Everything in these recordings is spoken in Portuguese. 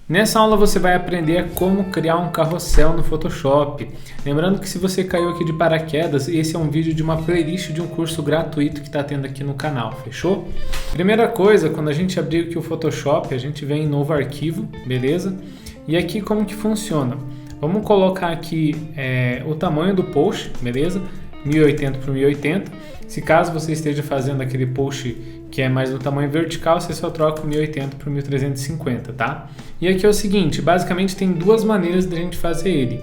Nessa aula você vai aprender como criar um carrossel no Photoshop. Lembrando que se você caiu aqui de paraquedas, esse é um vídeo de uma playlist de um curso gratuito que está tendo aqui no canal, fechou? Primeira coisa, quando a gente abrir aqui o Photoshop, a gente vem em novo arquivo, beleza? E aqui como que funciona? Vamos colocar aqui o tamanho do post, beleza? 1080 por 1080. Se caso você esteja fazendo aquele post que é mais no tamanho vertical, você só troca o 1080 por 1350, tá? E aqui é o seguinte, basicamente tem duas maneiras de a gente fazer ele.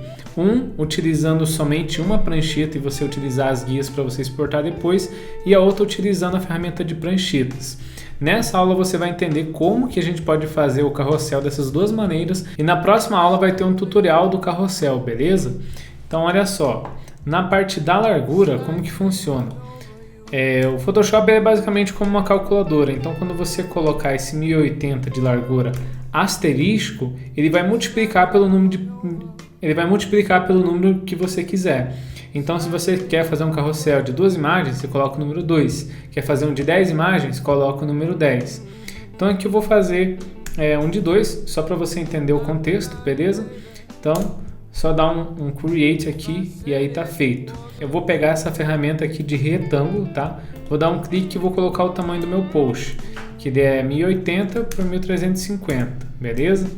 Utilizando somente uma prancheta e você utilizar as guias para você exportar depois, e a outra utilizando a ferramenta de pranchetas. Nessa aula você vai entender como que a gente pode fazer o carrossel dessas duas maneiras, e na próxima aula vai ter um tutorial do carrossel, beleza? Então olha só, na parte da largura, como que funciona? O Photoshop é basicamente como uma calculadora, então quando você colocar esse 1080 de largura asterisco, ele vai multiplicar pelo número que você quiser. Então se você quer fazer um carrossel de 2 imagens, você coloca o número 2. Quer fazer um de 10 imagens, coloca o número 10. Então aqui eu vou fazer um de 2, só para você entender o contexto, beleza? Então só dá um create aqui e aí tá feito. Eu vou pegar essa ferramenta aqui de retângulo, tá? Vou dar um clique e vou colocar o tamanho do meu post, que é 1080 por 1350, beleza?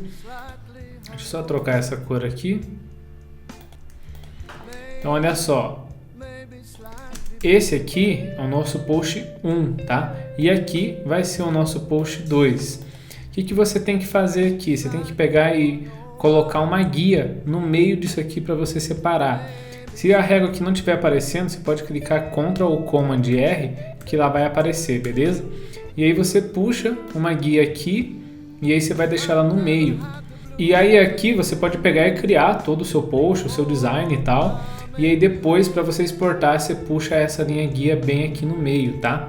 Deixa eu só trocar essa cor aqui. Então olha só, esse aqui é o nosso post 1, tá? E aqui vai ser o nosso post 2. O que você tem que fazer aqui? Você tem que pegar e colocar uma guia no meio disso aqui para você separar. Se a régua aqui não estiver aparecendo, você pode clicar Ctrl ou Command R, que lá vai aparecer, beleza? E aí você puxa uma guia aqui e aí você vai deixar ela no meio. E aí aqui você pode pegar e criar todo o seu post, o seu design e tal. E aí depois, para você exportar, você puxa essa linha guia bem aqui no meio, tá?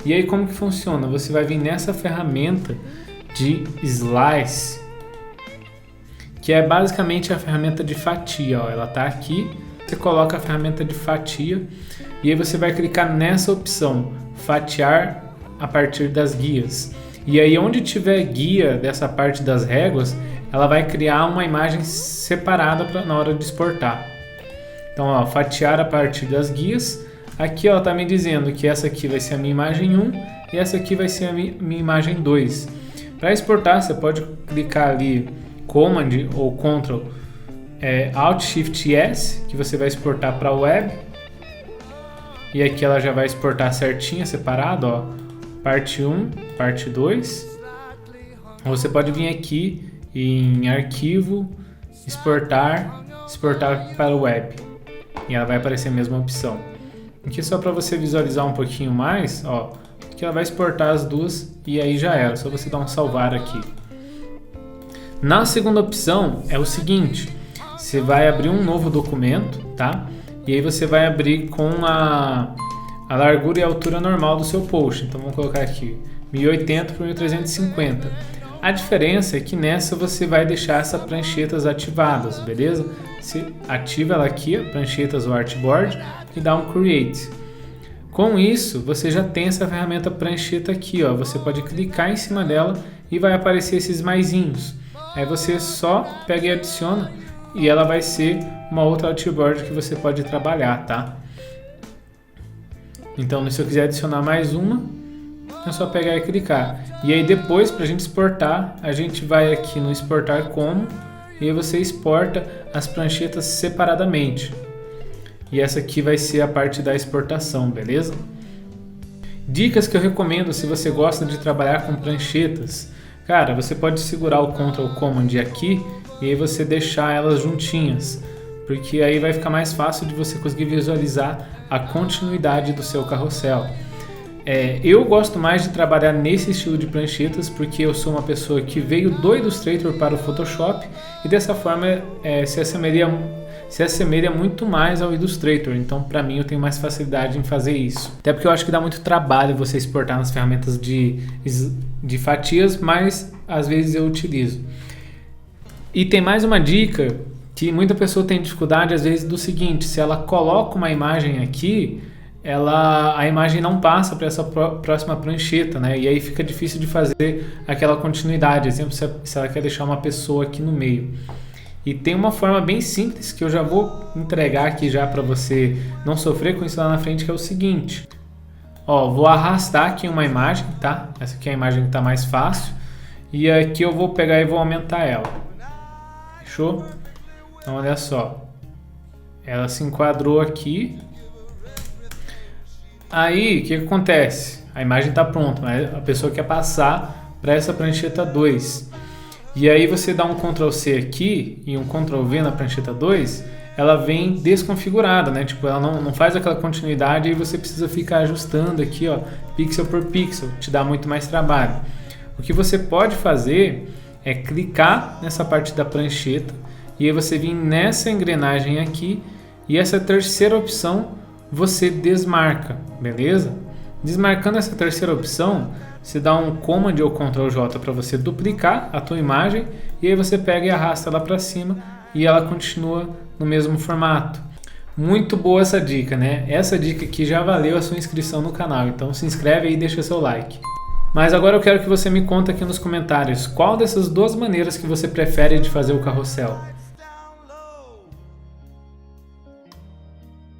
E aí como que funciona? Você vai vir nessa ferramenta de Slice, que é basicamente a ferramenta de fatia, ó. Ela tá aqui, você coloca a ferramenta de fatia e aí você vai clicar nessa opção, fatiar a partir das guias. E aí onde tiver guia dessa parte das réguas, ela vai criar uma imagem separada na hora de exportar. Então, ó, fatiar a partir das guias. Aqui ela tá me dizendo que essa aqui vai ser a minha imagem 1 e essa aqui vai ser a minha imagem 2. Para exportar, você pode clicar ali Command ou Ctrl Alt Shift S, que você vai exportar para a web. E aqui ela já vai exportar certinha, separado, ó, parte 1, parte 2. Ou você pode vir aqui em Arquivo, exportar para o web. E ela vai aparecer a mesma opção. Aqui só para você visualizar um pouquinho mais, ó, que ela vai exportar as duas e aí já era, só você dar um salvar aqui. Na segunda opção é o seguinte, você vai abrir um novo documento, tá? E aí você vai abrir com a largura e a altura normal do seu post. Então vamos colocar aqui 1080 por 1350. A diferença é que nessa você vai deixar essas pranchetas ativadas, beleza? Você ativa ela aqui, pranchetas ou artboard, e dá um create. Com isso, você já tem essa ferramenta prancheta aqui, ó. Você pode clicar em cima dela e vai aparecer esses maisinhos. Aí você só pega e adiciona e ela vai ser uma outra artboard que você pode trabalhar, tá? Então, se eu quiser adicionar mais uma, é só pegar e clicar. E aí depois, para a gente exportar, a gente vai aqui no exportar como, e aí você exporta as pranchetas separadamente. E essa aqui vai ser a parte da exportação, beleza? Dicas que eu recomendo se você gosta de trabalhar com pranchetas. Cara, você pode segurar o Ctrl Command aqui e aí você deixar elas juntinhas, porque aí vai ficar mais fácil de você conseguir visualizar a continuidade do seu carrossel. Eu gosto mais de trabalhar nesse estilo de pranchetas porque eu sou uma pessoa que veio do Illustrator para o Photoshop e dessa forma se assemelha muito mais ao Illustrator. Então, para mim, eu tenho mais facilidade em fazer isso. Até porque eu acho que dá muito trabalho você exportar nas ferramentas de fatias, mas às vezes eu utilizo. E tem mais uma dica que muita pessoa tem dificuldade às vezes do seguinte: se ela coloca uma imagem aqui, a imagem não passa para essa próxima prancheta, né? E aí fica difícil de fazer aquela continuidade. Exemplo, se ela quer deixar uma pessoa aqui no meio. E tem uma forma bem simples que eu já vou entregar aqui já para você não sofrer com isso lá na frente, que é o seguinte. Ó, vou arrastar aqui uma imagem, tá? Essa aqui é a imagem que está mais fácil. E aqui eu vou pegar e vou aumentar ela. Fechou? Então olha só. Ela se enquadrou aqui. Aí, o que acontece? A imagem está pronta, mas a pessoa quer passar para essa prancheta 2. E aí você dá um Ctrl C aqui e um Ctrl V na prancheta 2, ela vem desconfigurada, né? Tipo, ela não faz aquela continuidade e você precisa ficar ajustando aqui, ó, pixel por pixel, te dá muito mais trabalho. O que você pode fazer é clicar nessa parte da prancheta e aí você vir nessa engrenagem aqui e essa terceira opção você desmarca, beleza? Desmarcando essa terceira opção, você dá um Command ou Ctrl J para você duplicar a tua imagem e aí você pega e arrasta ela para cima e ela continua no mesmo formato. Muito boa essa dica, né? Essa dica aqui já valeu a sua inscrição no canal, então se inscreve aí e deixa seu like. Mas agora eu quero que você me conte aqui nos comentários qual dessas duas maneiras que você prefere de fazer o carrossel.